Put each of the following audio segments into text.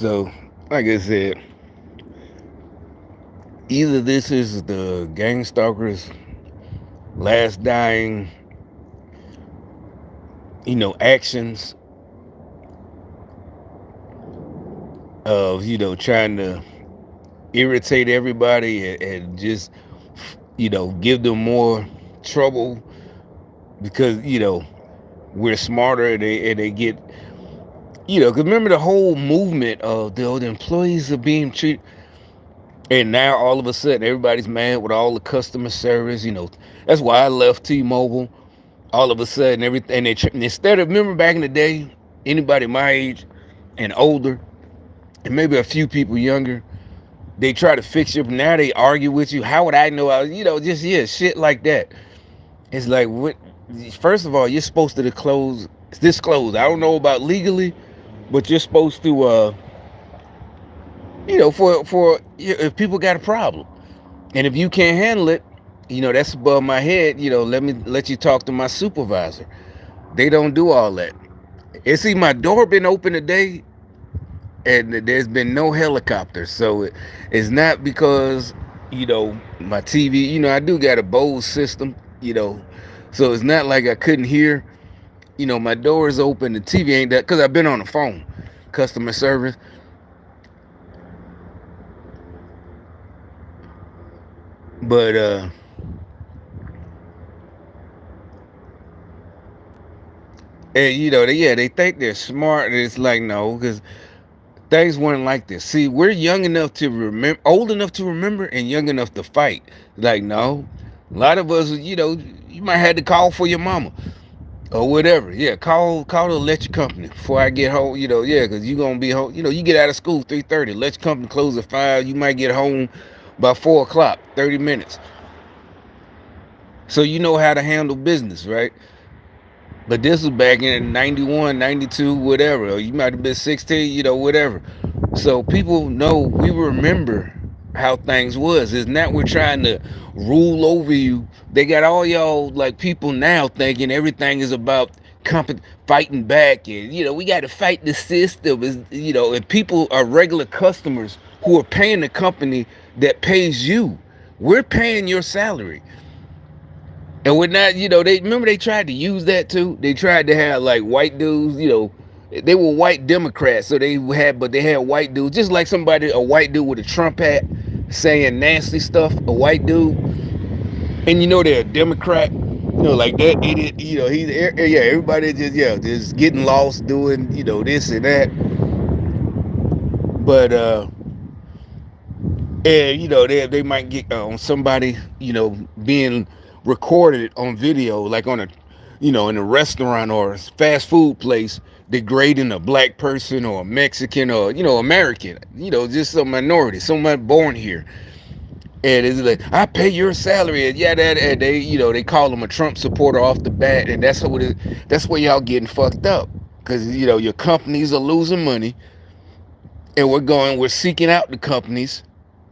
So, like I said, either this is the gang stalker's last dying, actions of, trying to irritate everybody and just, give them more trouble because, we're smarter and they get, because remember the whole movement of the employees are being treated. And now all of a sudden everybody's mad with all the customer service. That's why I left T-Mobile. All of a sudden everything instead of, remember back in the day, anybody my age and older, and maybe a few people younger, they try to fix you. Now they argue with you. How would I know? Just shit like that. It's like, what? First of all, you're supposed to disclose. I don't know about legally, but you're supposed to, for if people got a problem. And if you can't handle it, that's above my head. Let you talk to my supervisor. They don't do all that. And see, my door been open today, and there's been no helicopter. So it's not because my TV. I do got a Bose system. So it's not like I couldn't hear. My door is open. The TV ain't that because I've been on the phone, customer service. But and they think they're smart. And it's like, no, because things weren't like this. See, we're young enough to remember, old enough to remember, and young enough to fight. Like, no, a lot of us, you might have to call for your mama or whatever. Yeah, call the electric company before I get home. Because you gonna be home. You get out of school 3:30. Electric company closes at 5. You might get home by 4 o'clock, 30 minutes. So you know how to handle business, right? But this was back in 91, 92, whatever. Or you might have been 16, whatever. So people know, we remember how things was. It's not we're trying to rule over you. They got all y'all like people now thinking everything is about fighting back, and we got to fight the system. And people are regular customers who are paying the company that pays you. We're paying your salary. And we're not, they remember they tried to use that too. They tried to have like white dudes, they were white Democrats, so but they had white dudes, just like a white dude with a Trump hat saying nasty stuff, a white dude, and they're a Democrat, like that idiot, everybody just getting lost doing, this and that. But and they might get on somebody, being recorded on video, like on a, in a restaurant or a fast food place, degrading a black person or a Mexican or American, just a minority, somebody born here. And it's like, I pay your salary, and and they call them a Trump supporter off the bat, and that's what that's where y'all getting fucked up, because your companies are losing money, and we're seeking out the companies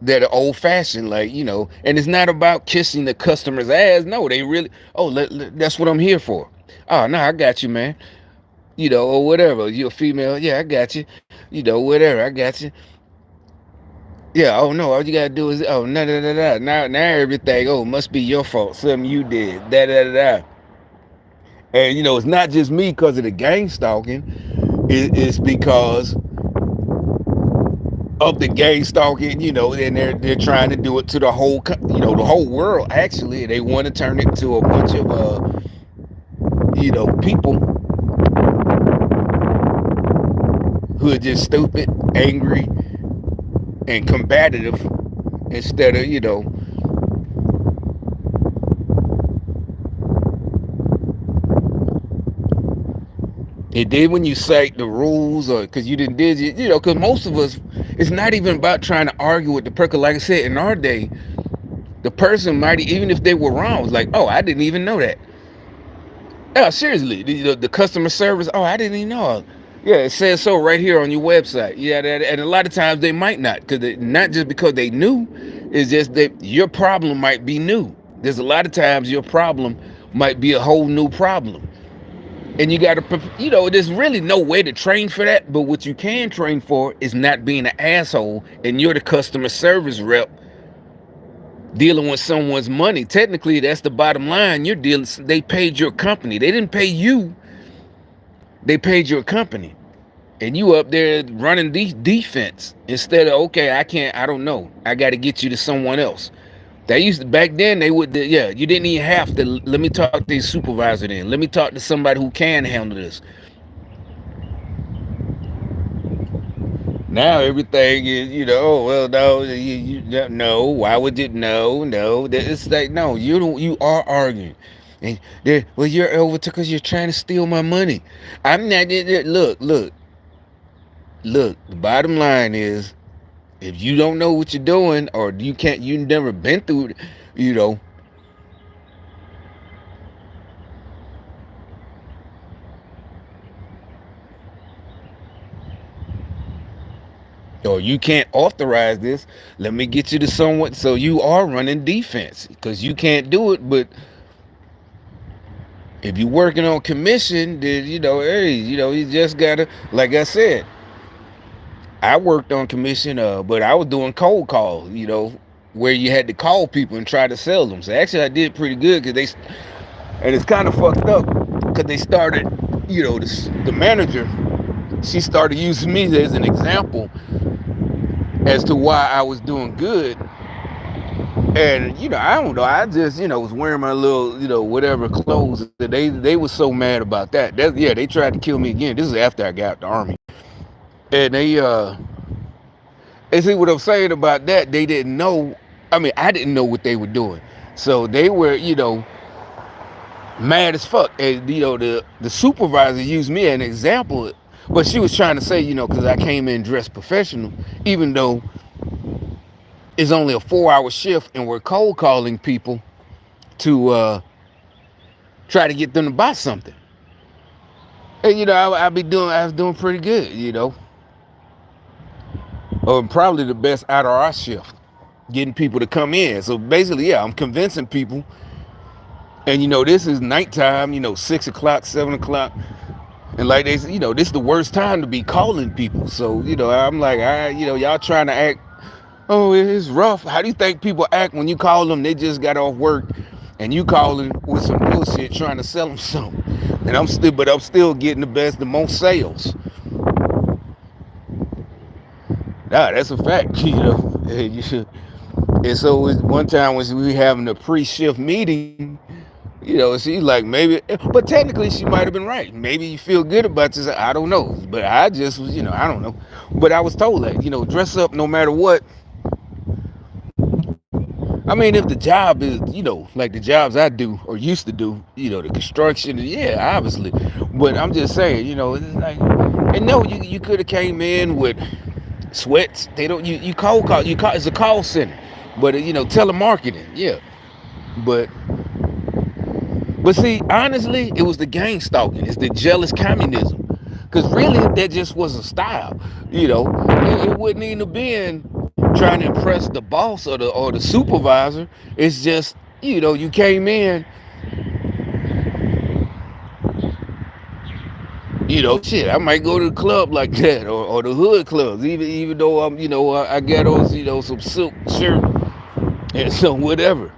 that are old fashioned, like, and it's not about kissing the customer's ass. No, they really, that's what I'm here for. Oh, no, I got you, man. Or whatever. You're a female. Yeah, I got you. Whatever. I got you. Yeah, oh no, all you gotta do is, oh, no, no, no, no. Now everything, oh, must be your fault. Something you did. Da, da, da, da. And, it's not just me because of the gang stalking. It's because of the gang stalking, and they're trying to do it to the whole, the whole world. Actually, they want to turn it to a bunch of, people who are just stupid, angry, and combative instead of, and then when you cite the rules, or because you didn't did it, because most of us, it's not even about trying to argue with the person. Like I said, in our day, the person might, even if they were wrong, was like, oh, I didn't even know that. Oh, seriously, the customer service, oh, I didn't even know. Yeah, it says so right here on your website. Yeah, and a lot of times they might not, because not just because they knew, it's just that your problem might be new. There's a lot of times your problem might be a whole new problem. And you got to, there's really no way to train for that. But what you can train for is not being an asshole, and you're the customer service rep dealing with someone's money. Technically, that's the bottom line. You're dealing. They paid your company. They didn't pay you. They paid your company, and you up there running defense instead of, okay, I can't. I don't know. I got to get you to someone else. They used to, back then they would, yeah, you didn't even have to. Let me talk to the supervisor then. Let me talk to somebody who can handle this. Now everything is, oh well, no, no. Why would it? No. It's like, no, you don't. You are arguing, and well, you're over because you're trying to steal my money. I'm not. Look. The bottom line is, if you don't know what you're doing, or you never been through, you know, or you can't authorize this, let me get you to someone. So you are running defense because you can't do it. But if you're working on commission, then, hey, you just gotta, like I said, I worked on commission, but I was doing cold calls, where you had to call people and try to sell them. So actually I did pretty good, and it's kind of fucked up because they started, the manager, she started using me as an example as to why I was doing good. And I don't know. I just was wearing my little whatever clothes. They were so mad about that. Yeah, they tried to kill me again. This is after I got out the army, and and see what I'm saying about that. They didn't know. I mean, I didn't know what they were doing, so they were mad as fuck. And the supervisor used me as an example, but she was trying to say because I came in dressed professional, even though it's only a 4-hour shift and we're cold calling people to try to get them to buy something. And I was doing pretty good, probably the best out of our shift, getting people to come in. So basically, yeah, I'm convincing people. And this is nighttime, 6 o'clock, 7 o'clock. And like they said, this is the worst time to be calling people. So, I'm like, all right, y'all trying to act, oh, it's rough. How do you think people act when you call them? They just got off work and you calling with some bullshit trying to sell them something. And I'm still getting the most sales. Nah, that's a fact, And you should. And so one time when we were having a pre-shift meeting, she's like, maybe, but technically she might have been right. Maybe you feel good about this. I don't know. But I just was, I don't know. But I was told that, dress up no matter what. I mean, if the job is, like the jobs I do or used to do, the construction, yeah, obviously. But I'm just saying, it's like, and no, you could have came in with sweats. They don't, you cold call, it's a call center. But, telemarketing, yeah. But see, honestly, it was the gang stalking. It's the jealous communism. Because really, that just was a style. It wouldn't even have been trying to impress the boss or the supervisor. It's just, you came in, shit, I might go to the club like that or the hood clubs, even though I'm, I got on, some silk shirt and some whatever.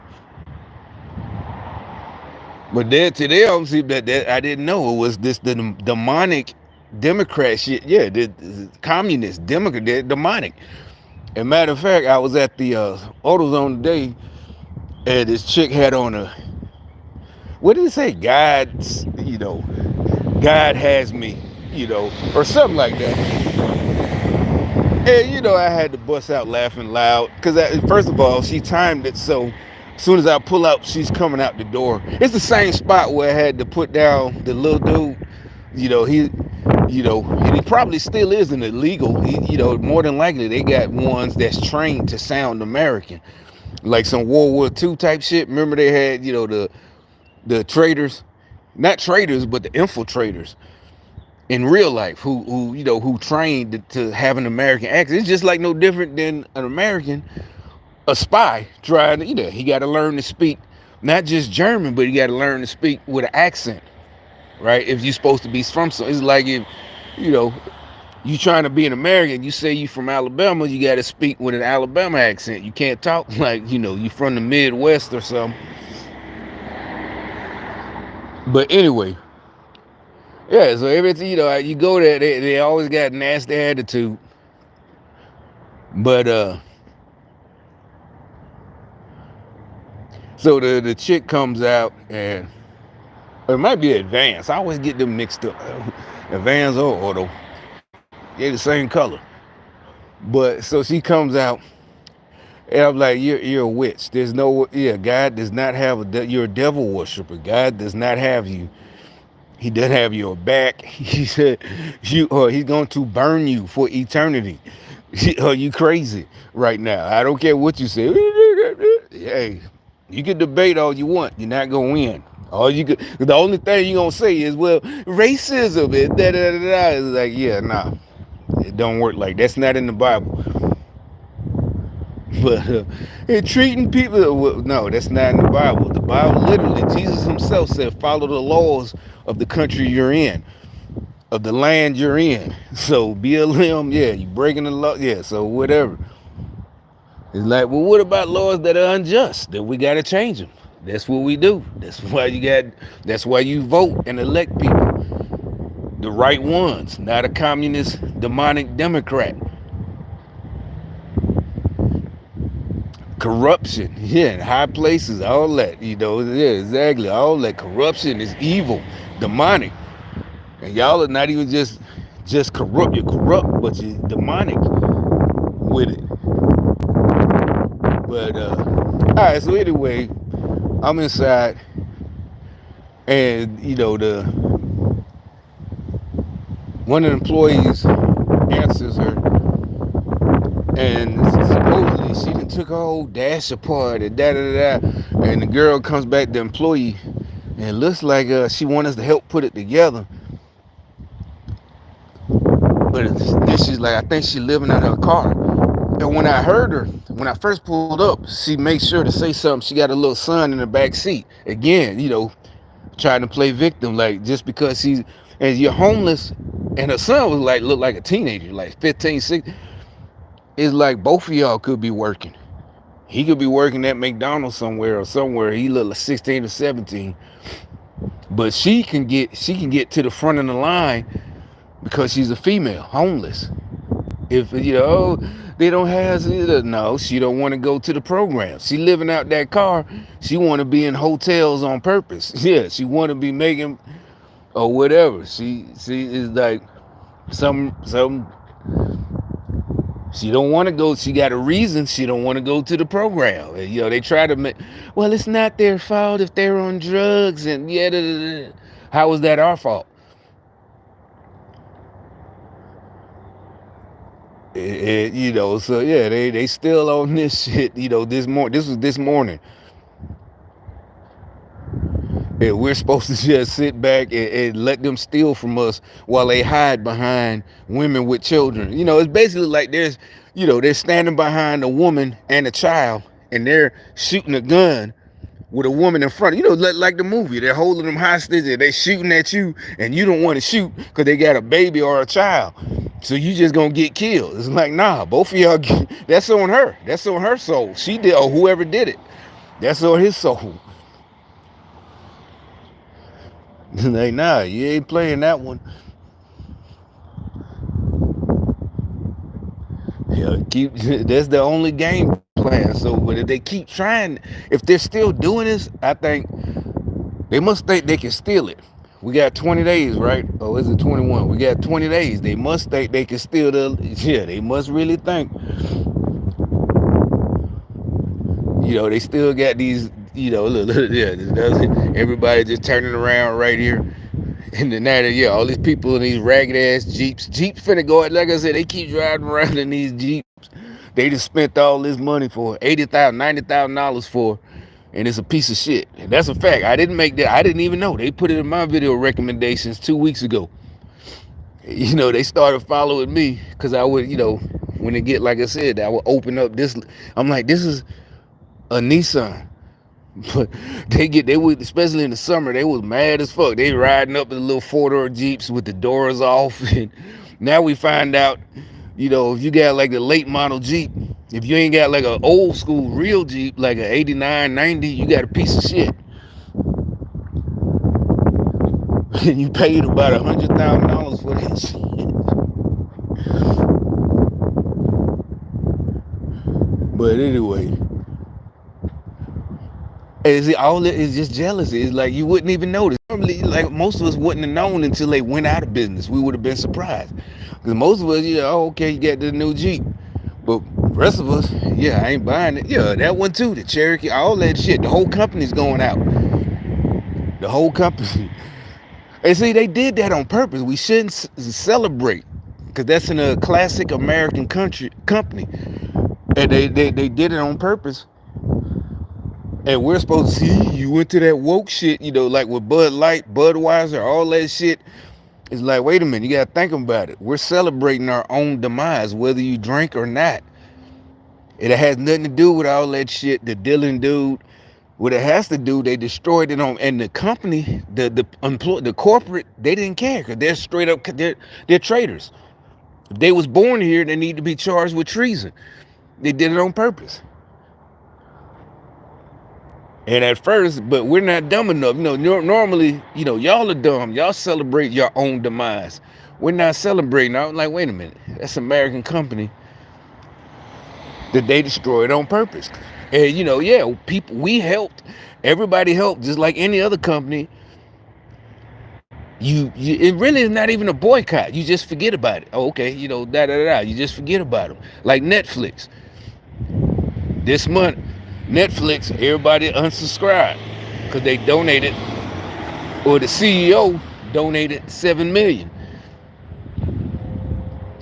But then to them, see that I didn't know it was the demonic Democrat shit. Yeah, the communist Democrat, they're demonic. And matter of fact, I was at the AutoZone today, and this chick had on what did it say? God has me, or something like that. And I had to bust out laughing loud because first of all, she timed it so. As soon as I pull up, she's coming out the door. It's the same spot where I had to put down the little dude. And he probably still isn't illegal. More than likely they got ones that's trained to sound American, like some World War II type shit. Remember they had, the traitors, not traitors, but the infiltrators in real life who trained to have an American accent. It's just like no different than an American. A spy trying to, he got to learn to speak not just German, but he got to learn to speak with an accent. right? If you're supposed to be from some, it's like if, you know, you trying to be an American, you say you from Alabama, you got to speak with an Alabama accent. You can't talk like, you from the Midwest or something. But anyway, yeah, so everything, you go there, they always got nasty attitude. But so the chick comes out, and it might be Advance. I always get them mixed up. Advance or Auto. They're the same color. But so she comes out, and I'm like, you're a witch. There's no, yeah, God does not have you're a devil worshiper. God does not have you. He doesn't have your back. He said, he's going to burn you for eternity. Are you crazy right now? I don't care what you say. Hey, you can debate all you want. You're not gonna win. The only thing you're gonna say is, well, racism and da da da da. It's like, yeah, nah, it don't work like that. That's not in the Bible. But and treating people, well, no, that's not in the Bible. The Bible literally, Jesus himself said, follow the laws of the country you're in, of the land you're in. So BLM, yeah, you breaking the law, yeah. So whatever. It's like, well, what about laws that are unjust? Then we got to change them. That's what we do. That's why you vote and elect people, the right ones, not a communist, demonic Democrat. Corruption, yeah, in high places, all that, yeah, exactly. All that corruption is evil, demonic, and y'all are not even just corrupt. You're corrupt, but you're demonic with it. But all right. So anyway, I'm inside, and the one of the employees answers her, and supposedly she done took her whole dash apart and da da da. And the girl comes back, the employee, and it looks like she wants us to help put it together. But then she's like, I think she's living out her car. And when I heard her, when I first pulled up, she made sure to say something. She got a little son in the back seat. Again, trying to play victim, like just because and you're homeless, and her son was like, looked like a teenager, like 15, 16. It's like both of y'all could be working. He could be working at McDonald's somewhere or somewhere. He looked like 16 or 17. But she can get to the front of the line because she's a female, homeless. If they don't have no, she don't want to go to the program. She living out that car. She want to be in hotels on purpose. Yeah, she want to be making or whatever. She is like some. She don't want to go. She got a reason. She don't want to go to the program. And, they try to make. Well, it's not their fault if they're on drugs and yeah. Da, da, da. How is that our fault? So yeah, they still on this shit. This was this morning. Yeah, we're supposed to just sit back and let them steal from us while they hide behind women with children. It's basically like they're standing behind a woman and a child, and they're shooting a gun with a woman in front. Like the movie, they're holding them hostage and they shooting at you, and you don't want to shoot because they got a baby or a child. So you just gonna get killed. It's like, nah, both of y'all, that's on her. That's on her soul. She did, or whoever did it. That's on his soul. Like, nah, you ain't playing that one. Yeah, that's the only game plan. So, but if they keep trying, if they're still doing this, I think they must think they can steal it. We got 20 days, right? Oh, is it 21? We got 20 days. They must think they can steal yeah, they must really think. They still got these, look, yeah, everybody just turning around right here. And then yeah, all these people in these ragged ass Jeeps. Jeeps finna go, like I said, they keep driving around in these Jeeps. They just spent all this money for $80,000, $90,000 for, and it's a piece of shit. And that's a fact. I didn't make that. I didn't even know. They put it in my video recommendations 2 weeks ago. They started following me because I would, when they get, like I said, I would open up this. I'm like, this is a Nissan. But they would, especially in the summer, they was mad as fuck. They riding up in the little 4-door Jeeps with the doors off. And now we find out, if you got like the late model Jeep, if you ain't got like an old school real Jeep, like an 89, 90, you got a piece of shit. And you paid about $100,000 for that shit. But anyway, all it is just jealousy. It's like you wouldn't even notice. Normally, like most of us wouldn't have known until they went out of business. We would have been surprised. Because most of us, okay, you got the new Jeep. But the rest of us, I ain't buying it. Yeah, that one too, the Cherokee, all that shit. The whole company's going out. The whole company. And see, they did that on purpose. We shouldn't celebrate, because that's in a classic American company. And they did it on purpose. And we're supposed to see, you went to that woke shit, like with Bud Light, Budweiser, all that shit. It's like, wait a minute, you gotta think about it. We're celebrating our own demise, whether you drink or not. It has nothing to do with all that shit, the Dylan dude. What it has to do, they destroyed it on, and the company, the corporate, they didn't care, because they're straight up, they're traitors. If they was born here, they need to be charged with treason. They did it on purpose. And at first, but we're not dumb enough. Normally, y'all are dumb. Y'all celebrate your own demise. We're not celebrating. I'm like, wait a minute. That's an American company that they destroyed on purpose. And, people, we helped. Everybody helped, just like any other company. It really is not even a boycott. You just forget about it. Oh, okay, You just forget about them. Like Netflix. This month, Netflix, everybody unsubscribed because they donated, or the CEO donated $7 million.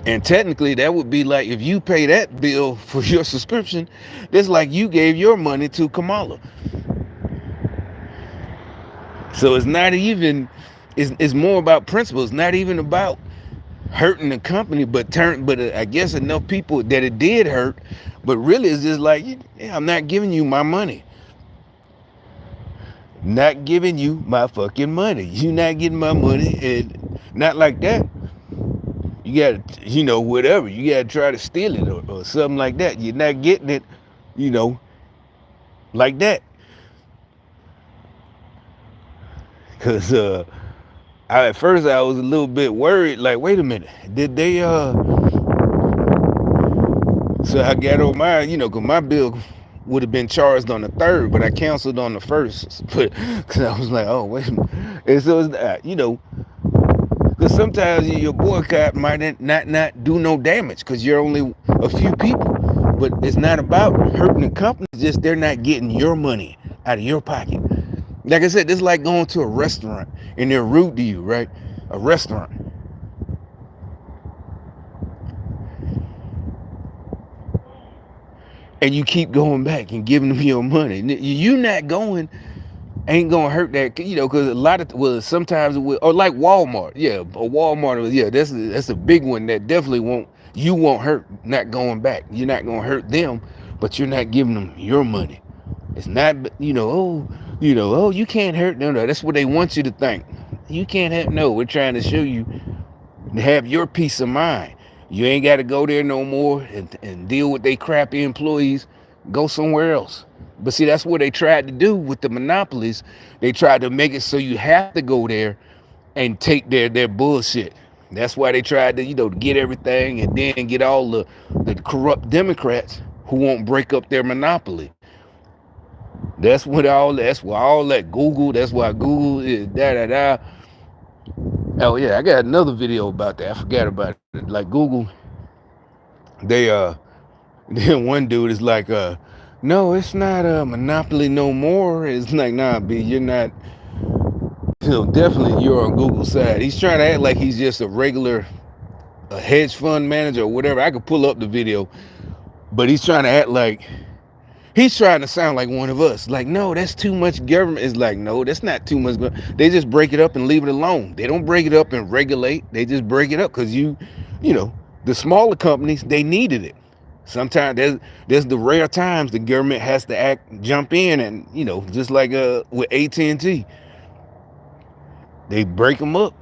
And technically, that would be like, if you pay that bill for your subscription, that's like you gave your money to Kamala. So it's not even, it's more about principles, not even about hurting the company, but I guess enough people that it did hurt. But really, it's just like, I'm not giving you my money. Not giving you my fucking money. You not getting my money, and not like that. You gotta, whatever. You gotta try to steal it or something like that. You're not getting it, like that. Cause at first I was a little bit worried. Like, wait a minute, did they? So I got on mine, because my bill would have been charged on the 3rd, but I canceled on the 1st. But because I was like, oh, wait a minute. And so it's, because sometimes your boycott might not do no damage because you're only a few people. But it's not about hurting the company. It's just they're not getting your money out of your pocket. Like I said, it's like going to a restaurant and they're rude to you, right? A restaurant. And you keep going back and giving them your money. You not going, ain't gonna hurt that, because sometimes it will, or like Walmart, or Walmart, that's a big one that definitely you won't hurt not going back. You're not gonna hurt them, but you're not giving them your money. It's not, you can't hurt them. No, that's what they want you to think. You can't have, no, we're trying to show you to have your peace of mind. You ain't got to go there no more and deal with they crappy employees. Go somewhere else. But see, that's what they tried to do with the monopolies. They tried to make it so you have to go there and take their bullshit. That's why they tried to, to get everything and then get all the corrupt Democrats who won't break up their monopoly. That's why all that Google, that's why Google is da. Oh yeah, I got another video about that. I forgot about it. Like Google, then one dude is like, no, it's not a monopoly no more. It's like, nah, B, you're not, definitely you're on Google's side. He's trying to act like he's just a hedge fund manager or whatever. I could pull up the video, but he's trying to act like, he's trying to sound like one of us. Like, no, that's too much government. It's like, no, that's not too much. They just break it up and leave it alone. They don't break it up and regulate. They just break it up because the smaller companies, they needed it. Sometimes there's the rare times the government has to jump in, and just like with AT&T, they break them up,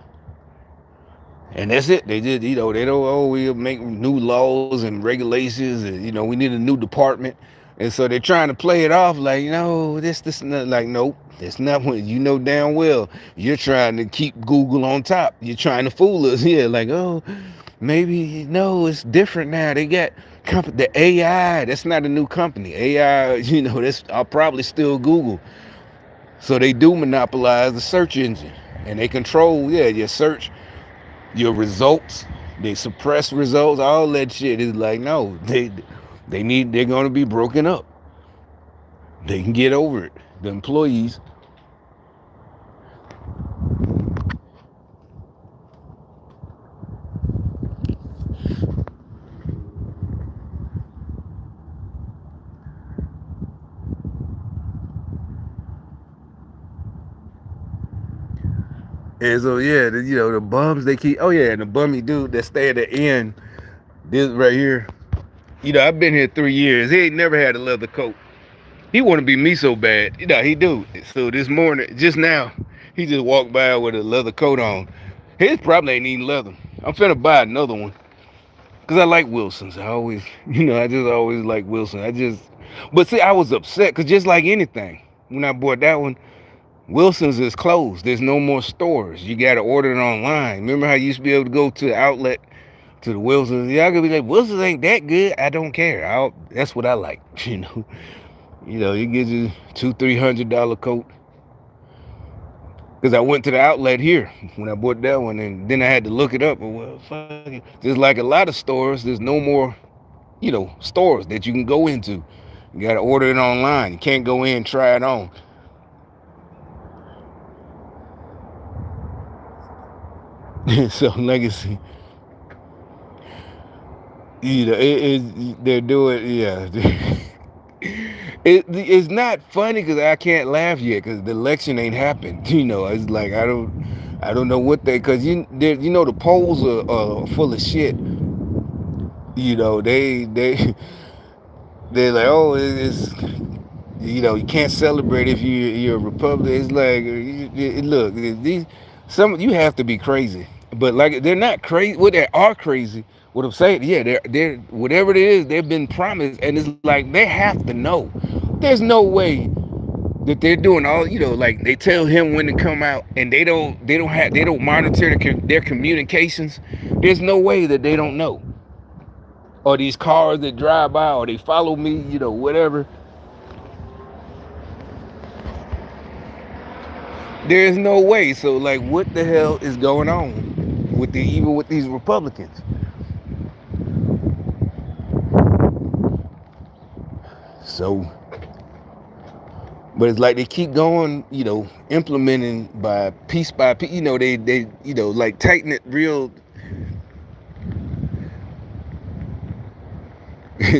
and that's it. They just they don't, oh, we'll make new laws and regulations, and we need a new department, and so they're trying to play it off like, this not, like, nope, that's not what damn well you're trying to keep Google on top. You're trying to fool us here, like, oh, maybe no, it's different now. They got the AI. That's not a new company. AI, that's I'll probably still Google. So they do monopolize the search engine, and they control, your search, your results. They suppress results. All that shit is like, no, they're going to be broken up. They can get over it. The employees. And so the bums they keep. Oh yeah, and the bummy dude that stay at the end. This right here. I've been here 3 years. He ain't never had a leather coat. He want to be me so bad. He do. So this morning, just now, he just walked by with a leather coat on. His probably ain't even leather. I'm finna buy another one. Because I like Wilson's. I always, I just always like Wilson. But see, I was upset because just like anything, when I bought that one, Wilson's is closed. There's no more stores. You got to order it online. Remember how you used to be able to go to the outlet, to the Wilson's? Y'all gonna be like, Wilson's ain't that good. I don't care. That's what I like, You get you $200-300 coat. Because I went to the outlet here when I bought that one, and then I had to look it up. Well, fuck it. Just like a lot of stores, there's no more, stores that you can go into. You got to order it online. You can't go in and try it on. So legacy, they're doing, it's not funny because I can't laugh yet because the election ain't happened. It's like I don't know what because the polls are full of shit. They're like, oh, it's you can't celebrate if you're a Republican. It's like, look, you have to be crazy, but like they're not crazy. Well, they are crazy. What I'm saying, they're whatever it is, they've been promised, and it's like they have to know. There's no way that they're doing all, like they tell him when to come out, and they don't monitor their communications. There's no way that they don't know. Or these cars that drive by, or they follow me, whatever. There's no way. So like, what the hell is going on even with these Republicans? So, but it's like they keep going, implementing by piece, they like tighten it real.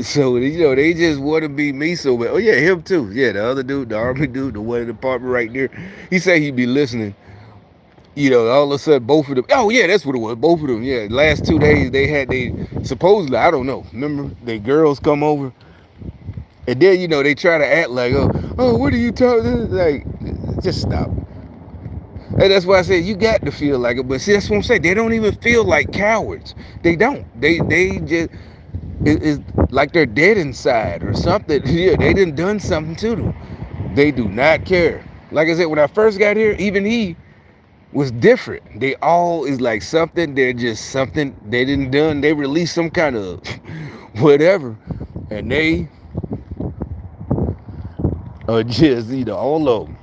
So they just want to be me so bad. Oh yeah, him too. Yeah, the other dude, the army dude, the one in the apartment right there. He said he'd be listening. All of a sudden, both of them. Oh yeah, that's what it was. Both of them. Yeah, last 2 days they supposedly, I don't know. Remember, they girls come over, and then they try to act like, oh, what are you talking? Like, just stop. And that's why I said you got to feel like it. But see, that's what I'm saying. They don't even feel like cowards. They don't. They just. It's like they're dead inside or something. Yeah, they done something to them. They do not care. Like I said, when I first got here, even he was different. They all is like something. They're just something they didn't done. They released some kind of whatever, and they are just all of them.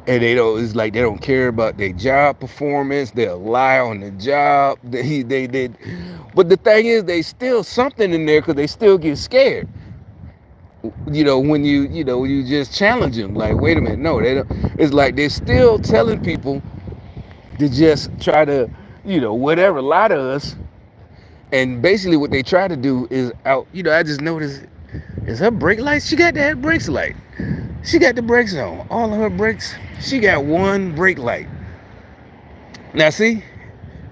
And it's like they don't care about their job performance. They'll lie on the job. They did. But the thing is, they still something in there because they still get scared. When you just challenge them. Like, wait a minute, no, they don't. It's like they're still telling people to just try to, whatever, lie to us. And basically what they try to do is I just noticed, is her brake light? She got that brakes light. She got the brakes on. All of her brakes. She got one brake light. Now see,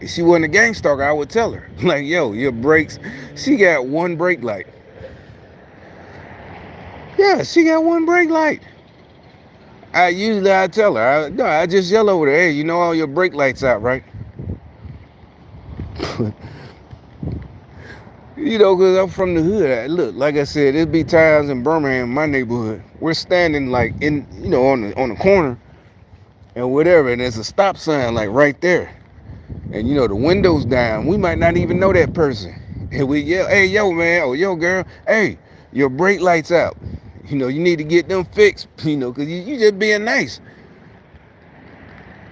If she wasn't a gang stalker, I would tell her, like, yo, your brakes, she got one brake light. Yeah, she got one brake light. I tell her, no, I just yell over there, hey, you know all your brake lights out, right? You know, because I'm from the hood. Look, like I said, there'd be times in Birmingham, my neighborhood, we're standing like in, on the corner and whatever, and there's a stop sign like right there. And the windows down. We might not even know that person. And we yell, hey, yo, man, or yo, girl, hey, your brake lights out. You need to get them fixed, because you just being nice.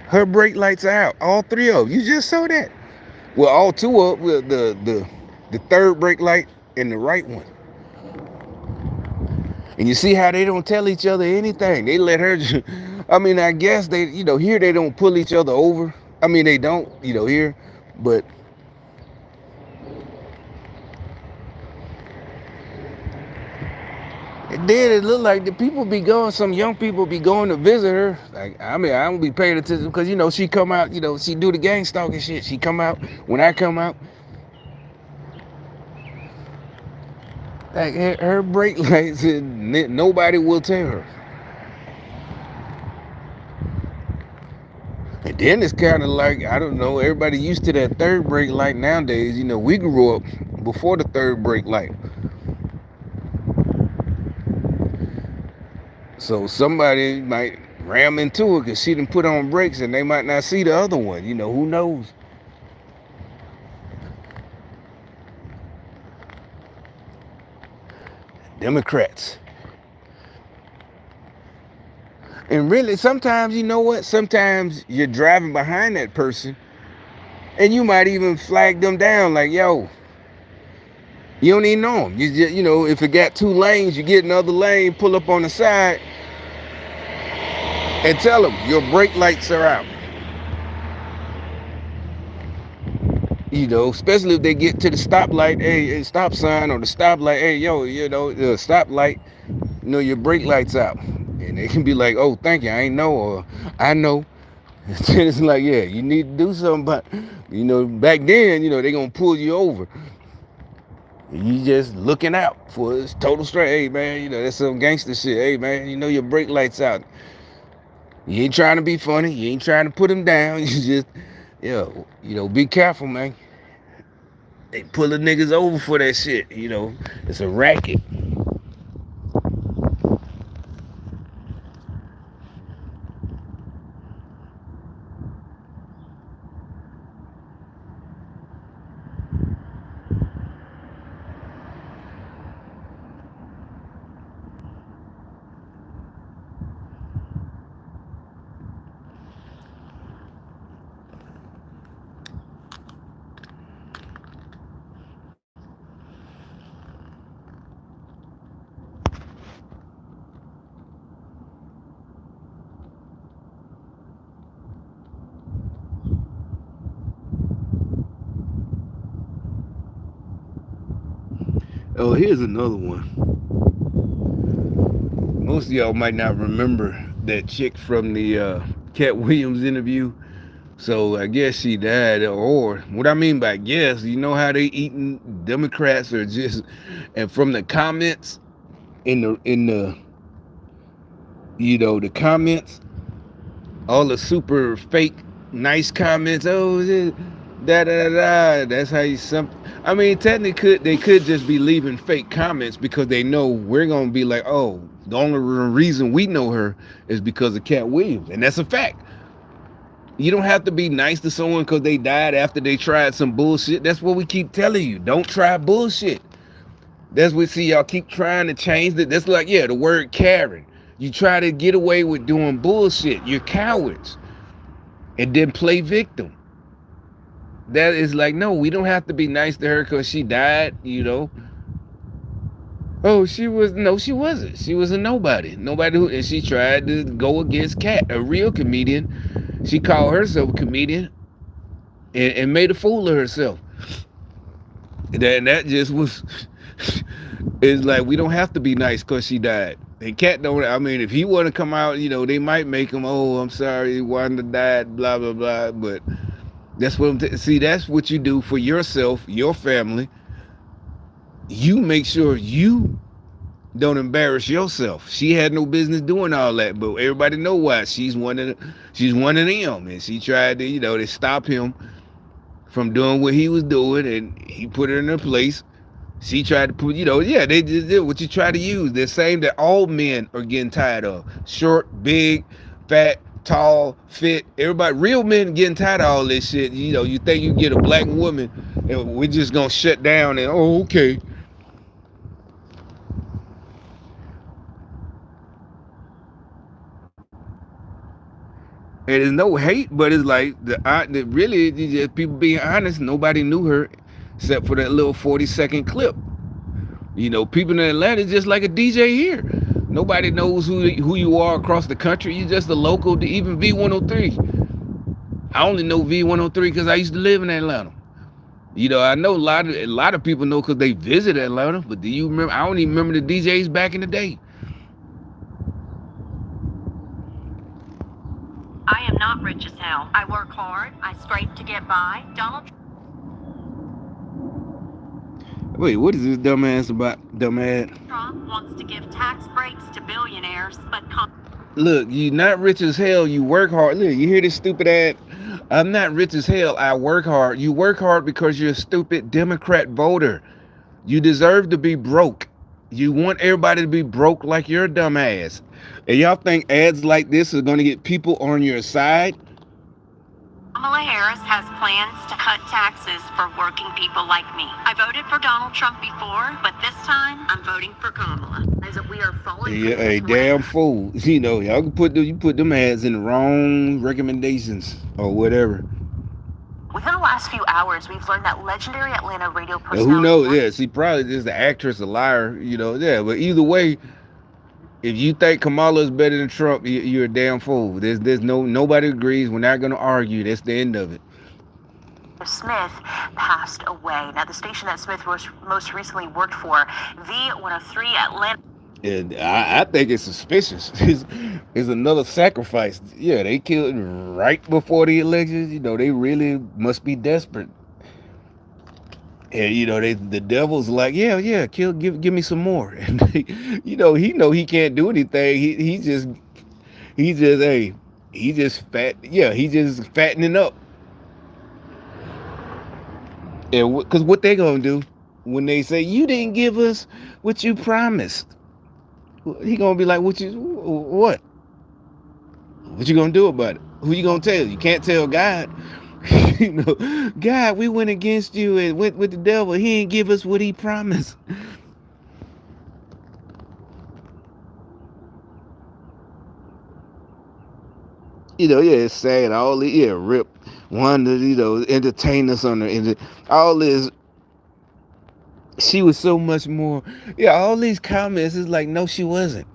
Her brake lights are out. All three of them. You just saw that. Well, all two of them, the third brake light and the right one. And you see how they don't tell each other anything. They let her, I mean, I guess they, here they don't pull each other over. I mean, they don't, here. But then it looked like the people be going, some young people be going to visit her. Like, I mean, I don't be paying attention because, she come out, she do the gang stalking shit. She come out, when I come out, like her brake lights, and nobody will tell her. And then it's kind of like, I don't know, everybody used to that third brake light nowadays. We grew up before the third brake light. So somebody might ram into it because she didn't put on brakes and they might not see the other one. Who knows? Democrats. And really, sometimes, you know what? Sometimes you're driving behind that person and you might even flag them down like, yo, you don't even know them. You just, if it got two lanes, you get another lane, pull up on the side and tell them your brake lights are out. Especially if they get to the stoplight, hey, stop sign or the stoplight, hey, yo, the stoplight, your brake lights out. And they can be like, oh, thank you, I ain't know, or I know. And then it's like, yeah, you need to do something, but, back then, they going to pull you over. You just looking out for this total straight. Hey, man, that's some gangster shit. Hey, man, your brake lights out. You ain't trying to be funny. You ain't trying to put them down. You just, be careful, man. They pulling niggas over for that shit. It's a racket. Oh, here's another one. Most of y'all might not remember that chick from the Cat Williams interview. So I guess she died. Or what I mean by guess, how they eating Democrats are just, and from the comments in the the comments, all the super fake nice comments. Oh, da da da. That's how you some. I mean, technically, they could just be leaving fake comments because they know we're gonna be like, oh, the only reason we know her is because of Cat Williams, and that's a fact. You don't have to be nice to someone because they died after they tried some bullshit. That's what we keep telling you. Don't try bullshit. That's what we see y'all keep trying to change it. That's like, yeah, the word Karen. You try to get away with doing bullshit. You're cowards. And then play victim. That is like, no, we don't have to be nice to her because she died, Oh, she wasn't. She was a nobody. Nobody who, and she tried to go against Cat, a real comedian. She called herself a comedian and made a fool of herself. That just was, it's like, we don't have to be nice because she died. And Cat don't, I mean, if he want to come out, they might make him, oh, I'm sorry, Wanda died, blah, blah, blah. But That's what see. That's what you do for yourself, your family. You make sure you don't embarrass yourself. She had no business doing all that, but everybody know why. She's one of them, and she tried to, to stop him from doing what he was doing, and he put her in her place. She tried to put, yeah, they just did what you try to use. The same that all men are getting tired of. Short, big, fat, tall, fit. Everybody, real men getting tired of all this shit. You think you get a black woman and we're just gonna shut down and okay. And there's no hate, but it's like really just people being honest. Nobody knew her except for that little 40-second clip. People in Atlanta just like a DJ here. Nobody knows who you are across the country. You're just a local to even V103. I only know V103 because I used to live in Atlanta. I know a lot of people know because they visit Atlanta. But do you remember? I don't even remember the DJs back in the day. I am not rich as hell. I work hard. I scrape to get by. Donald Wait, what is this dumbass about? Dumbass. Trump wants to give tax breaks to billionaires, but Look, you not rich as hell. You work hard. Look, you hear this stupid ad? I'm not rich as hell. I work hard. You work hard because you're a stupid Democrat voter. You deserve to be broke. You want everybody to be broke like your dumb ass. And y'all think ads like this are going to get people on your side? Kamala Harris has plans to cut taxes for working people like me. I voted for Donald Trump before, but this time I'm voting for Kamala. As we are falling Yeah, a damn fool. Y'all can put them ads in the wrong recommendations or whatever. Within the last few hours, we've learned that legendary Atlanta radio personality. Who knows? Yeah, she probably just the actress, a liar. Yeah, but either way, if you think Kamala is better than Trump, you're a damn fool. There's nobody agrees. We're not gonna argue. That's the end of it. Smith passed away. Now, the station that Smith most recently worked for, V103 Atlanta. And I think it's suspicious. It's another sacrifice. Yeah, they killed him right before the elections. They really must be desperate. And the devil's like, yeah, give me some more. And he can't do anything. He just fat. Yeah, he just fattening up. And because what they gonna do when they say you didn't give us what you promised? He gonna be like, what? What you gonna do about it? Who you gonna tell? You can't tell God. God, we went against you and went with the devil. He didn't give us what he promised. Yeah, it's sad. All the Rip wanted to, entertain us on the all this. She was so much more. Yeah, all these comments is like, no, she wasn't.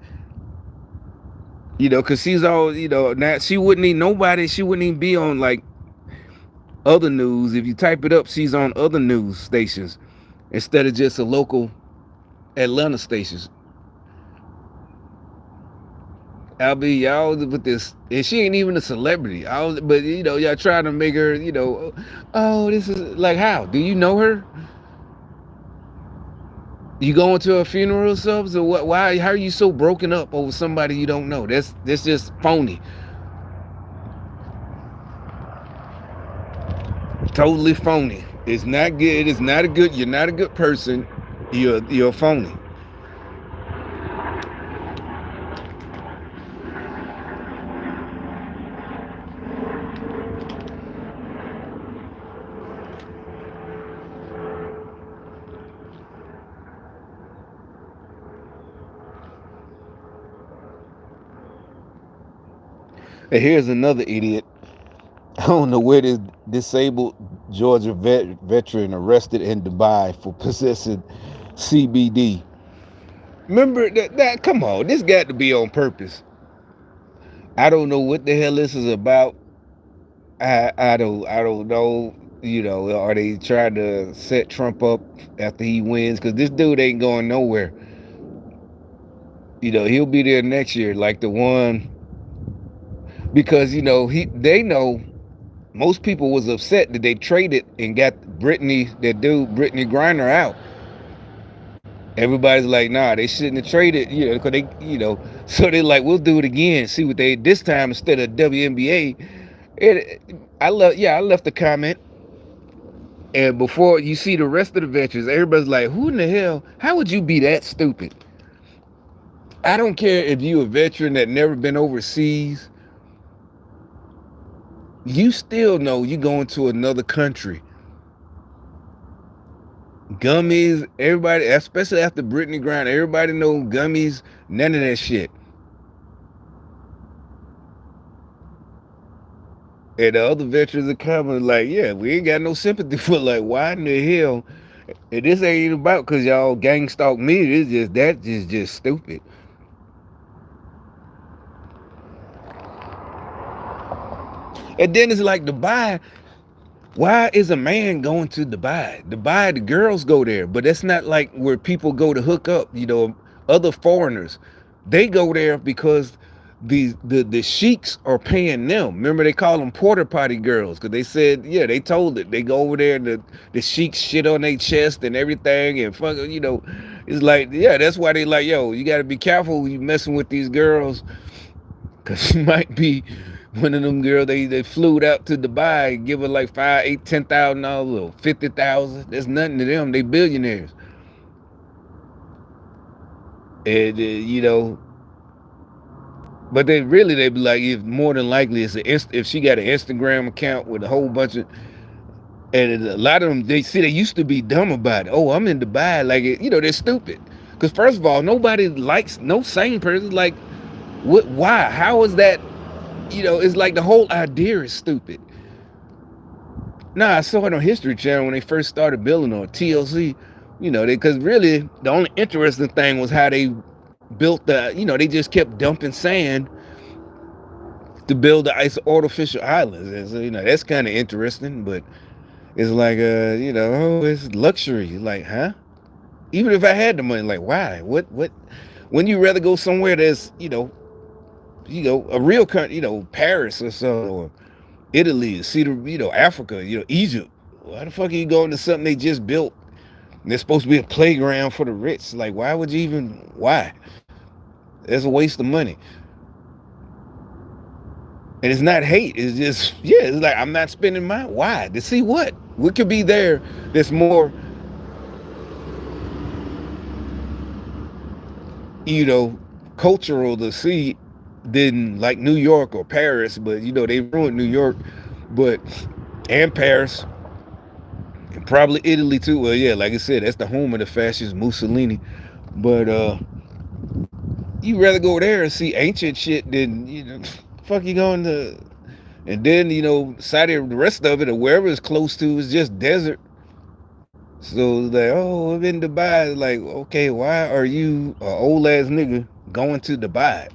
Because she's all, now she wouldn't need nobody. She wouldn't even be on like other news. If you type it up, she's on other news stations instead of just a local Atlanta stations. I'll be y'all with this, and she ain't even a celebrity. But y'all trying to make her, oh, this is like how? Do you know her? You going to a funeral or something? So what? Why? How are you so broken up over somebody you don't know? That's just phony. Totally phony. It's not good. It's not a good. You're not a good person. You're phony. And here's another idiot. I don't know where this disabled Georgia veteran arrested in Dubai for possessing CBD. Remember that? Come on, this got to be on purpose. I don't know what the hell this is about. I don't know. Are they trying to set Trump up after he wins? Because this dude ain't going nowhere. He'll be there next year, like the one. Because they know Most people was upset that they traded and got Brittany Griner out. Everybody's like, nah, they shouldn't have traded, because they, so they like, we'll do it again, see what they this time instead of WNBA. It, I left a comment, and before you see the rest of the veterans, everybody's like, who in the hell? How would you be that stupid? I don't care if you a veteran that never been overseas. You still know you going to another country. Gummies, everybody, especially after Brittany Griner, everybody know gummies, none of that shit. And the other veterans are coming like, yeah, we ain't got no sympathy for like, why in the hell? And this ain't about because y'all gang stalk me. It's just that is just stupid. And then it's like Dubai. Why is a man going to Dubai? Dubai, the girls go there, but that's not like where people go to hook up. Other foreigners, they go there because the sheiks are paying them. Remember, they call them porter potty girls because they said, yeah, they told it. They go over there and the sheiks shit on their chest and everything and fuck, it's like, yeah, that's why they like, yo, you got to be careful when you messing with these girls because you might be one of them girls they flew out to Dubai and give her like $5, $8, $10,000 or $50,000. That's nothing to them. They billionaires. And but they be like, if more than likely if she got an Instagram account with a whole bunch of, and a lot of them they used to be dumb about it. Oh, I'm in Dubai, like they're stupid. Because first of all, nobody likes no sane person. Like, what? Why? How is that? It's like the whole idea is stupid. Nah, I saw it on History Channel when they first started building on TLC. Because really the only interesting thing was how they built they just kept dumping sand to build the artificial islands. And so, that's kind of interesting, but it's like, oh, it's luxury. Like, huh? Even if I had the money, like, why? What? When you rather go somewhere that's, a real country, Paris or so, or Italy, see Africa, Egypt. Why the fuck are you going to something they just built? And there's supposed to be a playground for the rich. Like, why would you even? Why? It's a waste of money. And it's not hate. It's just, yeah. It's like I'm not spending mine. Why? To see what? What could be there that's more, cultural to see than like New York or Paris, but they ruined New York, and Paris, and probably Italy too. Well, yeah, like I said, that's the home of the fascist Mussolini. But you rather go there and see ancient shit than fuck you going to, and then Saudi, the rest of it or wherever it's close to is just desert. So it's like, oh, I'm in Dubai. Like, okay, why are you an old ass nigga going to Dubai?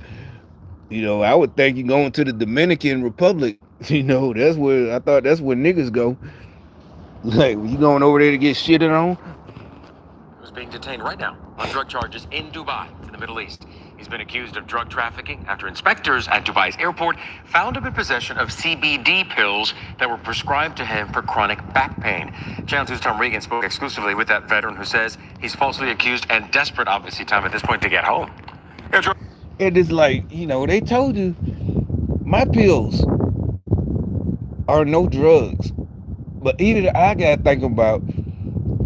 I would think you're going to the Dominican Republic. That's where I thought that's where niggas go. Like, you going over there to get shitted on? Who's being detained right now on drug charges in Dubai, in the Middle East. He's been accused of drug trafficking after inspectors at Dubai's airport found him in possession of CBD pills that were prescribed to him for chronic back pain. Channel 2's Tom Regan spoke exclusively with that veteran who says he's falsely accused and desperate, obviously, Tom, at this point to get home. And it's like, they told you my pills are no drugs. But even I got to think about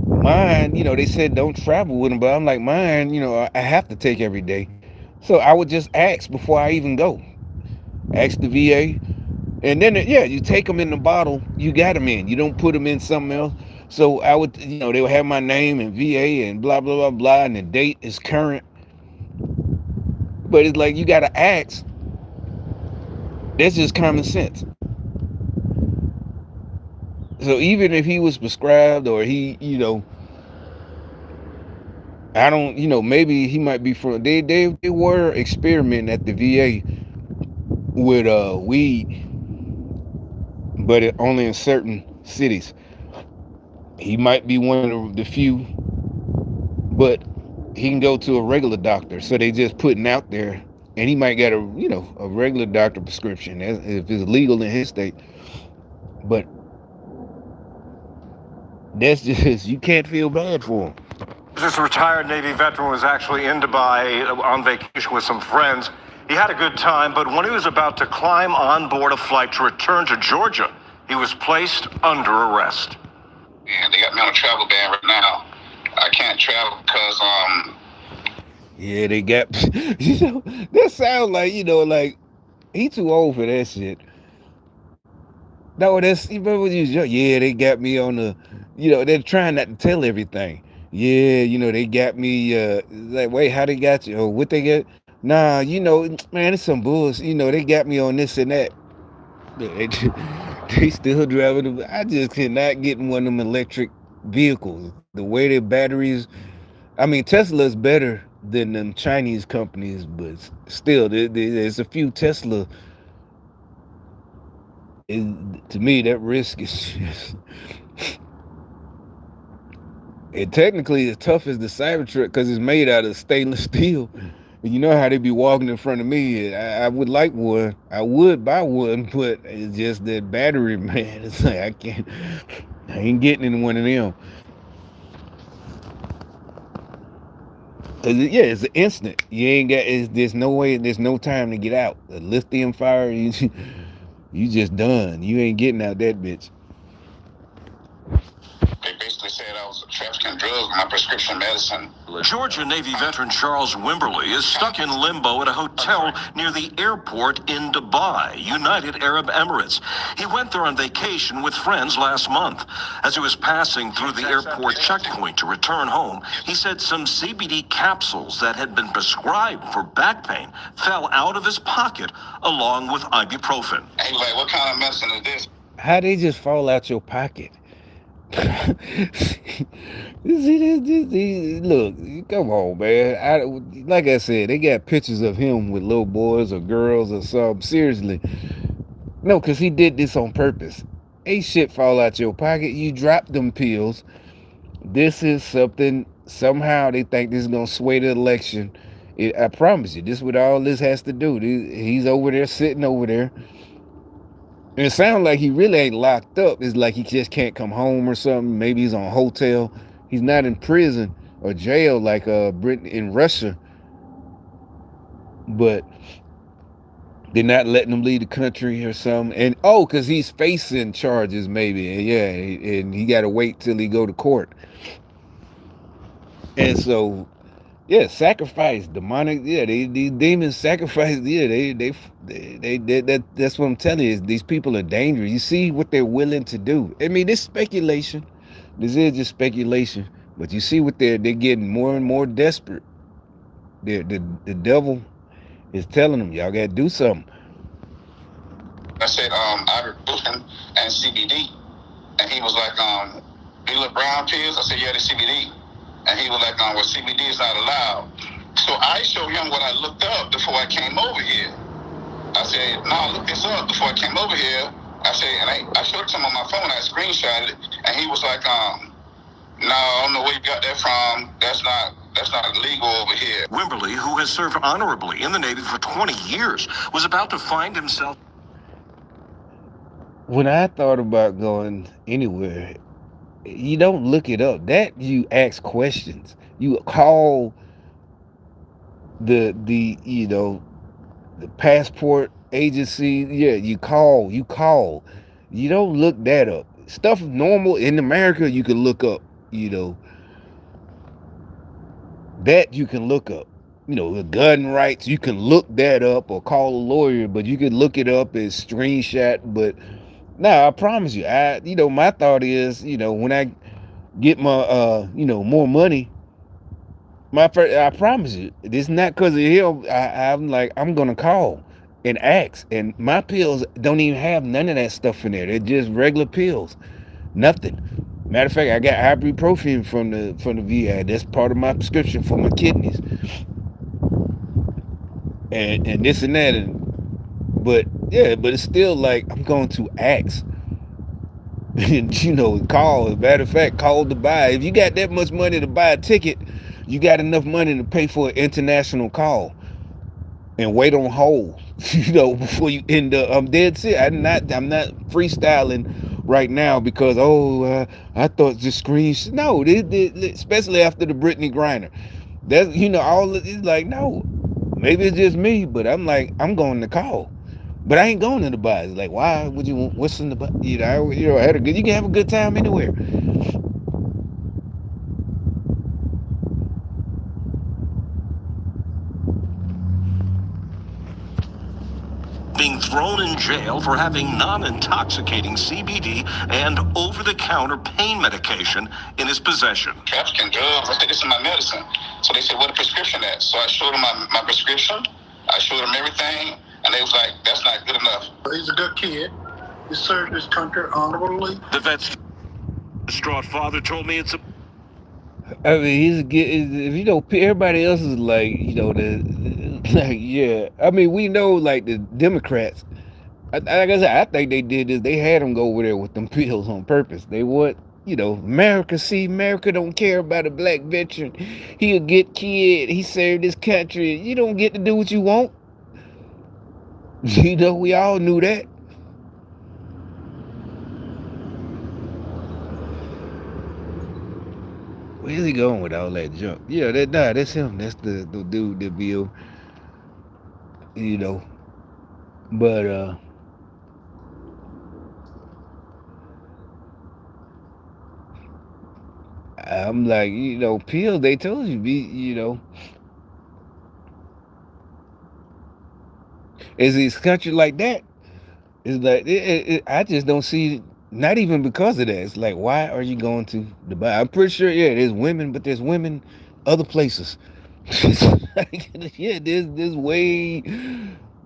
mine, they said don't travel with them, but I'm like, mine, I have to take every day. So I would just ask before I even go. Ask the VA. And then, yeah, you take them in the bottle, you got them in. You don't put them in something else. So I would, they would have my name and VA and blah, blah, blah, blah, and the date is current. But it's like, you got to ask. That's just common sense. So even if he was prescribed or he, I don't, maybe he might be from, they were experimenting at the VA with weed, but only in certain cities. He might be one of the few, but he can go to a regular doctor. So they just putting out there, and he might get a regular doctor prescription if it's legal in his state. But that's just, you can't feel bad for him. This retired Navy veteran was actually in Dubai on vacation with some friends. He had a good time, but when he was about to climb on board a flight to return to Georgia, he was placed under arrest. Yeah, they got me on a travel ban right now. I can't travel because Yeah, they got, that sounds like, like, he too old for that shit. No, that's, you remember when you was young? Yeah, they got me on the, they're trying not to tell everything. Yeah, they got me, like, wait, how they got you? Or what they get? Nah, man, it's some bullshit. They got me on this and that. They still driving them. I just cannot get in one of them electric vehicles. The way their batteries, I mean, Tesla's better than them Chinese companies, but still, there's a few Tesla. To me, that risk is just. It technically is tough as the Cybertruck because it's made out of stainless steel. You know how they be walking in front of me. I would like one. I would buy one, but it's just that battery, man. It's like I ain't getting in one of them. Yeah, it's an instant. You ain't got. There's no way. There's no time to get out. The lithium fire, you just done. You ain't getting out that bitch. they basically said I was trafficking drugs, my prescription medicine. Georgia Navy veteran Charles Wimberly is stuck in limbo at a hotel near the airport in Dubai, United Arab Emirates. He went there on vacation with friends last month. As he was passing through the airport checkpoint to return home, he said some CBD capsules that had been prescribed for back pain fell out of his pocket along with ibuprofen. And he was like, what kind of medicine is this? How they just fall out your pocket? Look, come on, man. Like I said, they got pictures of him with little boys or girls or something. Seriously, no, because he did this on purpose. Ain't shit fall out your pocket. You drop them pills. This is something. Somehow they think this is gonna sway the election. I promise you, this is what all this has to do. He's over there, sitting over there. And it sounds like he really ain't locked up. It's like he just can't come home or something. Maybe he's on hotel. He's not in prison or jail like Britain in Russia. But they're not letting him leave the country or something. And because he's facing charges maybe. And yeah, and he got to wait till he go to court. And so, yeah, sacrifice, demonic. Yeah, these demons sacrifice. Yeah, that's what I'm telling you. Is these people are dangerous. You see what they're willing to do. I mean, this speculation. This is just speculation. But you see what they're getting more and more desperate. The devil is telling them, y'all gotta do something. I said, ibuprofen and CBD. And he was like, you look brown pills? I said, yeah, the CBD. And he was like, well, CBD is not allowed. So I showed him what I looked up before I came over here. I said, no, I looked this up before I came over here. I said, and I showed it to him on my phone. I screenshotted it. And he was like, no, I don't know where you got that from. That's not legal over here. Wimberly, who has served honorably in the Navy for 20 years, was about to find himself. When I thought about going anywhere, you don't look it up. That you ask questions. You call the passport agency. Yeah, you call. You don't look that up. Stuff normal in America you can look up, that you can look up. The gun rights, you can look that up or call a lawyer, but you can look it up as screenshot. But I promise you, my thought is, when I get my, more money, I promise you, it's not because of him. I'm like, I'm going to call and ask. And my pills don't even have none of that stuff in there. They're just regular pills. Nothing. Matter of fact, I got ibuprofen from the VA. That's part of my prescription for my kidneys. And this and that. But it's still like I'm going to ask. And call. As a matter of fact, call to buy. If you got that much money to buy a ticket, you got enough money to pay for an international call. and wait on hold, before you end up. I'm dead serious. I'm not freestyling right now because I thought just screens. No, especially after the Brittany Griner. That's all it's like. No, maybe it's just me, but I'm like I'm going to call. But I ain't going to the bar. It's like, why would you want what's in the bar? I had a good. You can have a good time anywhere. Being thrown in jail for having non-intoxicating CBD and over-the-counter pain medication in his possession. Trafficking drugs. I said, this is my medicine. So they said, what a prescription at? So I showed them my prescription. I showed them everything. And they was like, that's not good enough. He's a good kid. He served his country honorably. The vet's distraught father told me it's a... I mean, everybody else is like, yeah. I mean, we know, like, the Democrats, like I said, I think they did this. They had them go over there with them pills on purpose. They want, America don't care about a black veteran. He a good kid. He served his country. You don't get to do what you want. We all knew that. Where's he going with all that junk? Yeah, that's him. That's the dude that Bill, But I'm like, pills, they told you, is this country like that? It's like, I just don't see, not even because of that. It's like, why are you going to Dubai? I'm pretty sure, yeah, there's women, but there's women other places. Yeah, there's way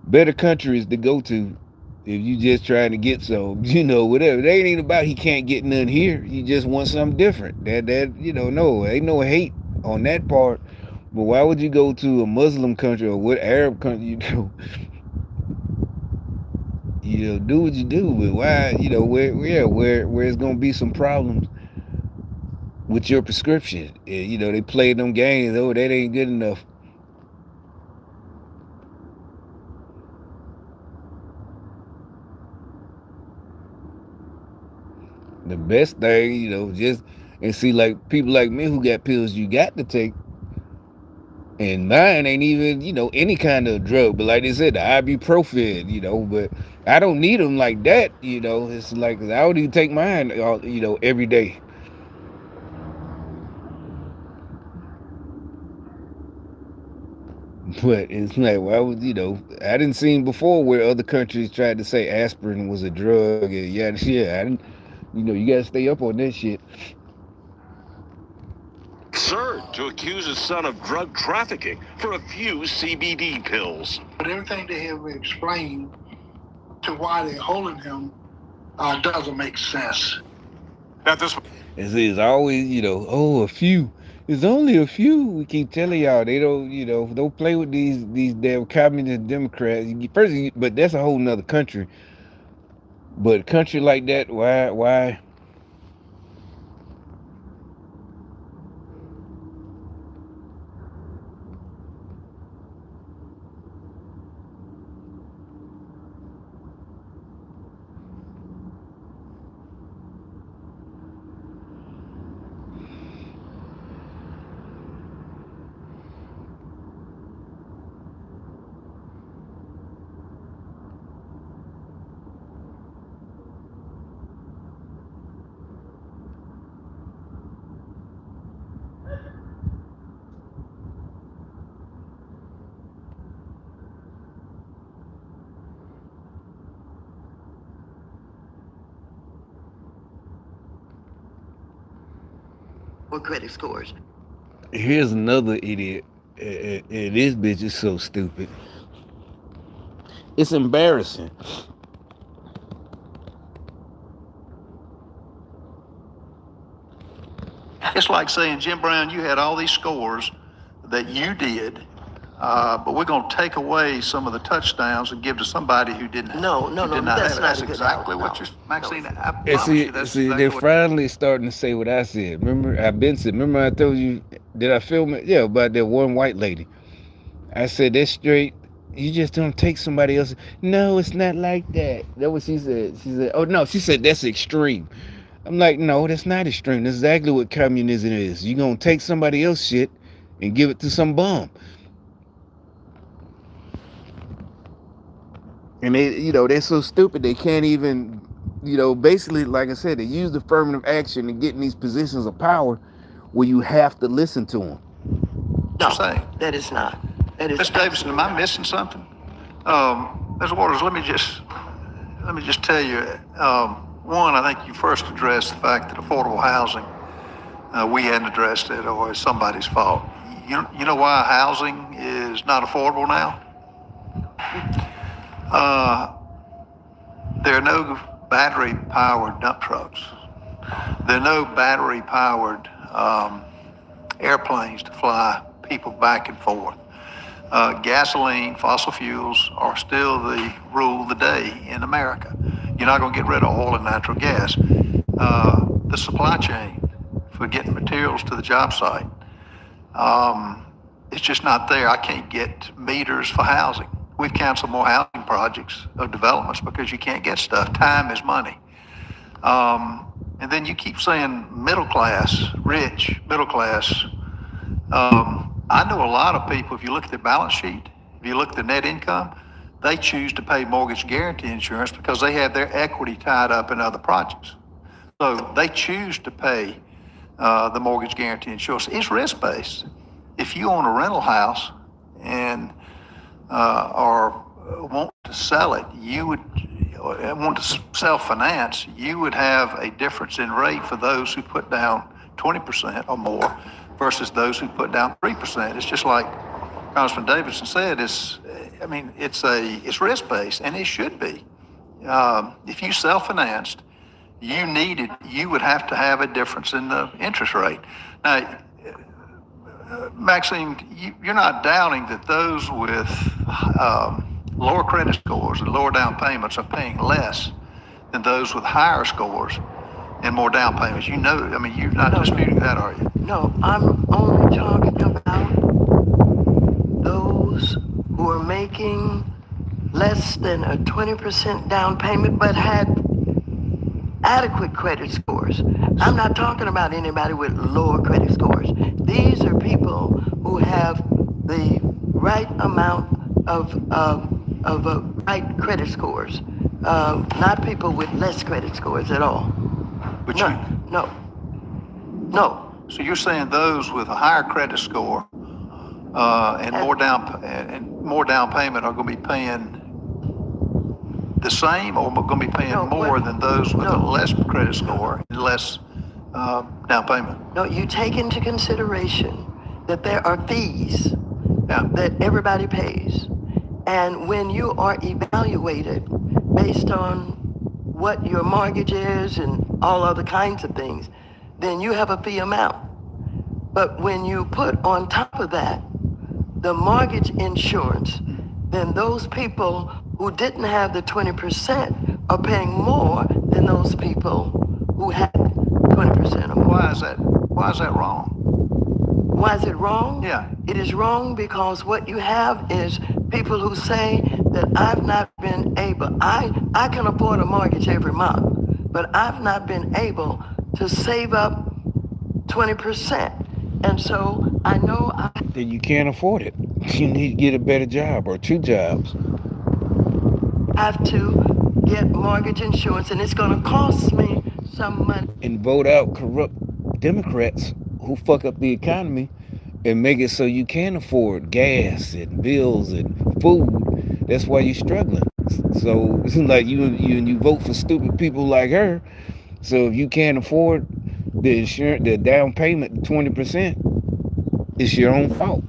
better countries to go to if you just trying to get some, whatever. They ain't about he can't get none here. He just wants something different. That no, ain't no hate on that part. But why would you go to a Muslim country or what Arab country do what you do, but why, where it's gonna be some problems with your prescription. They play them games. Oh, that ain't good enough. The best thing, just and see, like, people like me who got pills you got to take, and mine ain't even, any kind of drug, but like they said, the ibuprofen, but I don't need them like that, it's like, I don't even take mine, every day. But it's like, why would, I didn't see before where other countries tried to say aspirin was a drug, and yeah, I didn't, you gotta stay up on that shit. Absurd to accuse his son of drug trafficking for a few CBD pills. But everything they have explained to why they're holding him doesn't make sense. Now this It's always, a few. It's only a few. We keep telling y'all they don't, don't play with these damn communist Democrats. First, but that's a whole nother country. But a country like that, why? Or credit scores. Here's another idiot. This bitch is so stupid. It's embarrassing. It's like saying, Jim Brown, you had all these scores that you did, but we're going to take away some of the touchdowns and give to somebody who didn't. No, who did that's have it. not That's a good- exactly no, what no, you're, Maxine. I And promise see, you, that's they're exactly what. finally starting to say what I said. Remember, I've been saying. Remember, I told you, did I film it? Yeah, about that one white lady. I said that's straight. You just don't take somebody else. No, it's not like that. That's what she said. She said, oh no, she said that's extreme. I'm like, no, that's not extreme. That's exactly what communism is. You gonna take somebody else's shit and give it to some bum. And they, they're so stupid they can't even, basically, like I said, they use affirmative action to get in these positions of power where you have to listen to them. No, Say. that is not. That is Ms. Davidson, am I missing something? Ms. Waters, let me just tell you, one, I think you first addressed the fact that affordable housing, we hadn't addressed it, or it's somebody's fault. You know why housing is not affordable now? There are no battery-powered dump trucks. There are no battery-powered airplanes to fly people back and forth. Gasoline, fossil fuels are still the rule of the day in America. You're not going to get rid of oil and natural gas. The supply chain for getting materials to the job site, it's just not there. I can't get meters for housing. We've canceled more housing projects or developments because you can't get stuff. Time is money. And then you keep saying middle class, rich, middle class. I know a lot of people, if you look at their balance sheet, if you look at the net income, they choose to pay mortgage guarantee insurance because they have their equity tied up in other projects. So they choose to pay the mortgage guarantee insurance. It's risk-based. If you own a rental house and or want to sell it, you would want to self-finance, you would have a difference in rate for those who put down 20% or more versus those who put down 3%. It's just like Congressman Davidson said, it's risk-based, and it should be. If you self-financed, you would have to have a difference in the interest rate. Now, Maxine, you're not doubting that those with lower credit scores and lower down payments are paying less than those with higher scores and more down payments. You're not disputing that, are you? No, I'm only talking about those who are making less than a 20% down payment but had adequate credit scores. I'm not talking about anybody with lower credit scores. These are people who have the right amount of right credit scores, not people with less credit scores at all. But No. So you're saying those with a higher credit score and more down payment are going to be paying the same, or going to be paying more than those with a less credit score and less down payment? No, you take into consideration that there are fees that everybody pays. And when you are evaluated based on what your mortgage is and all other kinds of things, then you have a fee amount. But when you put on top of that the mortgage insurance, then those people who didn't have the 20% are paying more than those people who had 20% or more. Why is that wrong? Why is it wrong? Yeah. It is wrong because what you have is people who say that I've not been able, I can afford a mortgage every month, but I've not been able to save up 20%. And so I know Then you can't afford it. You need to get a better job or two jobs. have to get mortgage insurance, and it's going to cost me some money. And vote out corrupt Democrats who fuck up the economy and make it so you can't afford gas and bills and food. That's why you're struggling. So it's like you vote for stupid people like her. So if you can't afford the insurance, the down payment, 20%, it's your own fault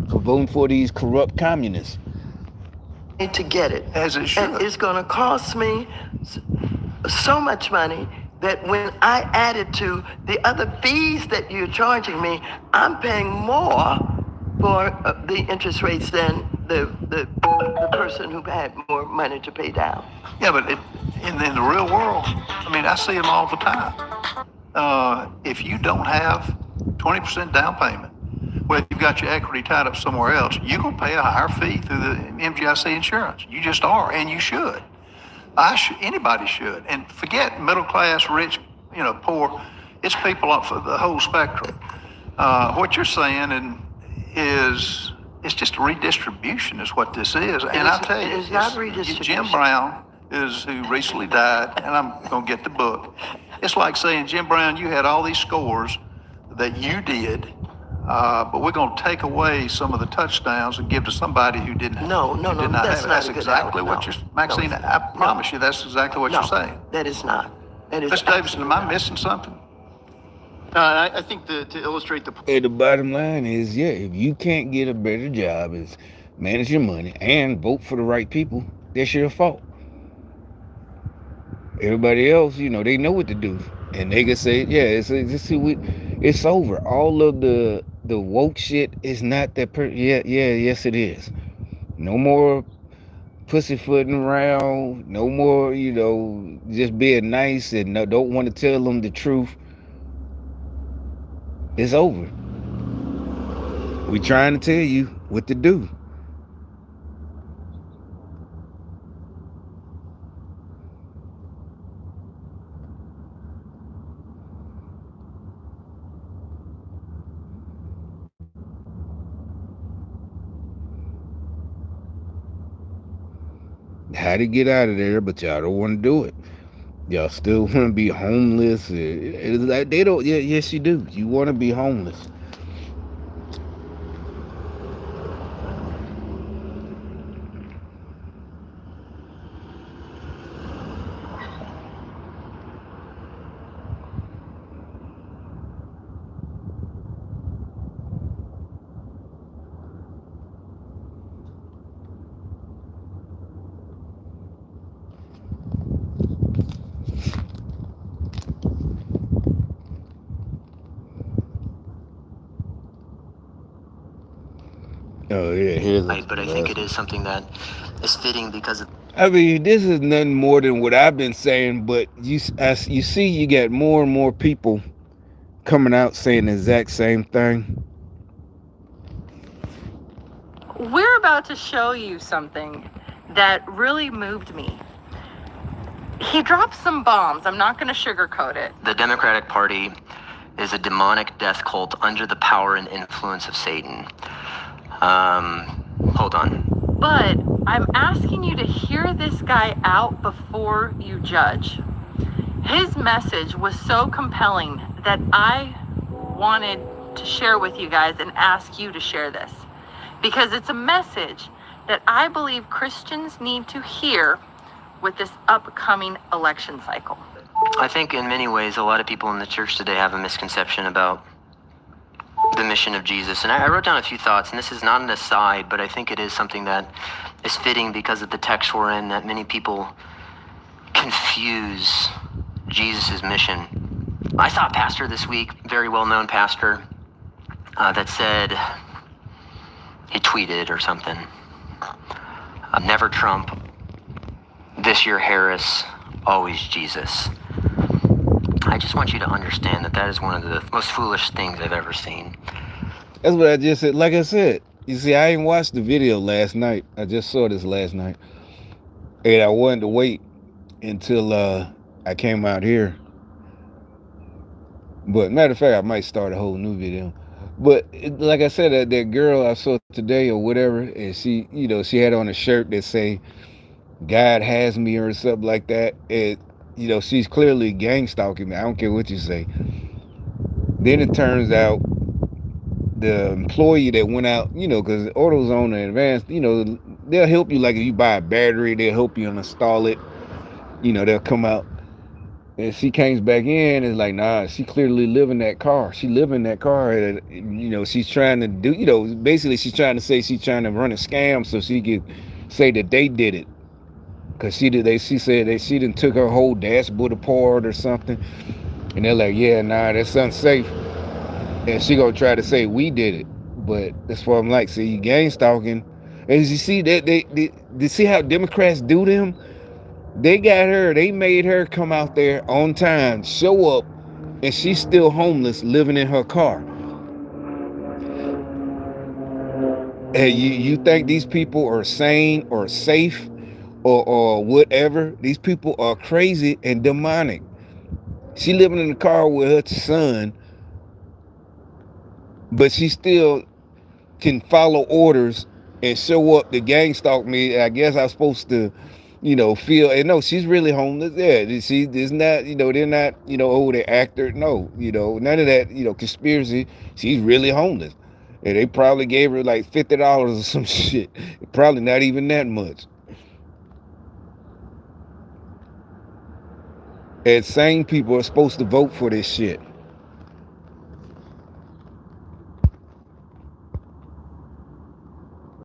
for voting for these corrupt communists. To get it. As it should. And it's going to cost me so much money that when I add it to the other fees that you're charging me, I'm paying more for the interest rates than the person who had more money to pay down. Yeah, but in the real world, I see them all the time. If you don't have 20% down payment, Well, you've got your equity tied up somewhere else. You're going to pay a higher fee through the MGIC insurance. You just are, and you should. Anybody should. And forget middle class, rich, poor. It's people up for the whole spectrum. What you're saying is it's just a redistribution is what this is. And I tell you, it's not redistribution. Jim Brown who recently died, and I'm going to get the book. It's like saying, Jim Brown, you had all these scores that you did, but we're going to take away some of the touchdowns and give to somebody who didn't. No, did not that's have it. not That's a good exactly analogy. what you're, Maxine. I promise you, that's exactly what you're saying. That is not. That is Mr. Davidson, am I missing something? I think to illustrate the And the bottom line is, yeah, if you can't get a better job as manage your money and vote for the right people, that's your fault. Everybody else, they know what to do, and they can say, yeah, it's over. All of the woke shit is not that. Yes, it is. No more pussyfooting around. No more, just being nice and don't want to tell them the truth. It's over. We trying to tell you what to do. How to get out of there, but y'all don't want to do it. Y'all still want to be homeless. It's like they don't. Yeah, yes, you do. You want to be homeless. Oh yeah, right, but I think it is something that is fitting because I mean, this is nothing more than what I've been saying, but you see, you got more and more people coming out saying the exact same thing. We're about to show you something that really moved me. He dropped some bombs. I'm not going to sugarcoat it. the Democratic Party is a demonic death cult under the power and influence of Satan. Hold on. But I'm asking you to hear this guy out before you judge. His message was so compelling that I wanted to share with you guys and ask you to share this, because it's a message that I believe Christians need to hear with this upcoming election cycle. I think in many ways, a lot of people in the church today have a misconception about the mission of Jesus. And I wrote down a few thoughts, and this is not an aside, but I think it is something that is fitting because of the text we're in, that many people confuse Jesus' mission. I saw a pastor this week, very well-known pastor, that said, he tweeted or something, never Trump, this year Harris, always Jesus. I just want you to understand that that is one of the most foolish things I've ever seen. That's what I just said. Like I said, you see, I ain't watched the video last night. I just saw this last night. And I wanted to wait until I came out here. But matter of fact, I might start a whole new video. But like I said, that girl I saw today or whatever, and she, she had on a shirt that say, God has me or something like that. She's clearly gang stalking me. I don't care what you say. Then it turns out the employee that went out, because AutoZone in advance, they'll help you. Like if you buy a battery, they'll help you install it. They'll come out. And she comes back in and is like, nah, she clearly live in that car. She live in that car. And, she's trying to do, basically she's trying to say she's trying to run a scam so she could say that they did it. Because she said that she done took her whole dashboard apart or something. And they're like, yeah, nah, that's unsafe. And she gonna try to say we did it. But that's what I'm like, see, you gang stalking. And you see that they see how Democrats do them? They made her come out there on time, show up, and she's still homeless, living in her car. And you think these people are sane or safe or whatever? These people are crazy and demonic. She living in the car with her son, but she still can follow orders and show up to gang stalk me. I guess I'm supposed to, feel, and no, she's really homeless. Yeah, she is not, they're not, oh, they actor. No, none of that, conspiracy. She's really homeless. And they probably gave her like $50 or some shit. Probably not even that much. And sane people are supposed to vote for this shit.